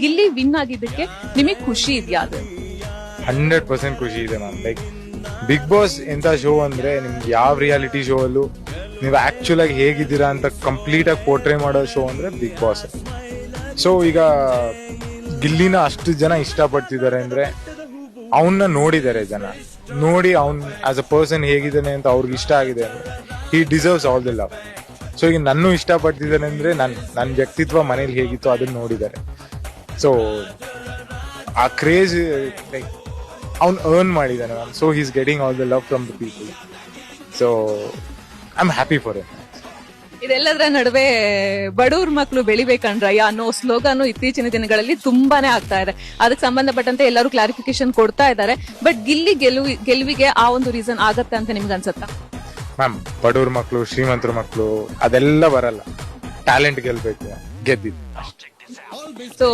Gilli win ಆಗಿದ್ದಕ್ಕೆ ನಿಮಗೆ ಖುಷಿ ಇದೆಯಾ? ಅದು 100% ಖುಷಿ ಇದೆ ಮ್ಯಾಮ್. ಲೈಕ್ ಬಿಗ್ ಬಾಸ್ ಎಂತ ಶೋ ಅಂದ್ರೆ ನಿಮ್ಗೆ ಯಾವ ರಿಯಾಲಿಟಿ ಶೋ ಅಲ್ಲೂ ನೀವು ಆಕ್ಚುಲ್ ಆಗಿ ಹೇಗಿದ್ದೀರಾ ಅಂತ ಕಂಪ್ಲೀಟ್ ಆಗಿ ಪೋರ್ಟ್ರೇ ಮಾಡೋ ಶೋ ಅಂದ್ರೆ ಬಿಗ್ ಬಾಸ್. ಸೊ ಈಗ ಗಿಲ್ಲಿನ ಅಷ್ಟು ಜನ ಇಷ್ಟಪಡ್ತಿದ್ದಾರೆ ಅಂದ್ರೆ ಅವನ್ನ ನೋಡಿದ್ದಾರೆ ಜನ, ನೋಡಿ ಅವ್ನ್ ಆಸ್ ಅ ಪರ್ಸನ್ ಹೇಗಿದ್ದಾನೆ ಅಂತ ಅವ್ರಿಗೆ ಇಷ್ಟ ಆಗಿದೆ ಅಂದ್ರೆ ಹಿ deserves all the love. So ಈಗ ನನ್ನೂ ಇಷ್ಟಪಡ್ತಿದ್ದಾನೆ ಅಂದ್ರೆ ನನ್ನ ವ್ಯಕ್ತಿತ್ವ ಮನೇಲಿ ಹೇಗಿತ್ತು ಅದನ್ನ ನೋಡಿದ್ದಾರೆ. ಸೊ ಆ ಕ್ರೇಜ್ ಲೈಕ್ ಅವ್ನು ಅರ್ನ್ ಮಾಡಿದ್ದಾನೆ ma'am. So he is getting all the love from the people. So I am happy for it. ಇದೆಲ್ಲದರ ನಡುವೆ ಬಡವ್ರ ಮಕ್ಕಳು ಬೆಳಿಬೇಕಂಡ್ರಯ್ಯ ಅನ್ನೋ ಸ್ಲೋಗಾನು ಇತ್ತೀಚಿನ ದಿನಗಳಲ್ಲಿ ತುಂಬಾನೇ ಆಗ್ತಾ ಇದೆ. ಅದಕ್ಕೆ ಸಂಬಂಧಪಟ್ಟಂತೆ ಎಲ್ಲರೂ ಕ್ಲಾರಿಫಿಕೇಶನ್ ಕೊಡ್ತಾ ಇದ್ದಾರೆ. ಬಟ್ ಗಿಲ್ಲಿ ಗೆಲುವಿಗೆ ಆ ಒಂದು ರೀಸನ್ ಆಗತ್ತೆ ಅಂತ ನಿಮ್ಗೆ ಅನ್ಸುತ್ತಾ? ಮ್ಯಾಮ್ ಬಡವ್ರ ಮಕ್ಕಳು ಶ್ರೀಮಂತರ ಮಕ್ಕಳು ಅದೆಲ್ಲ ಬರಲ್ಲ, ಟ್ಯಾಲೆಂಟ್ ಗೆಲ್ಬೇಕು, ಗೆದ್ದಿದ್ದು. ಸೊ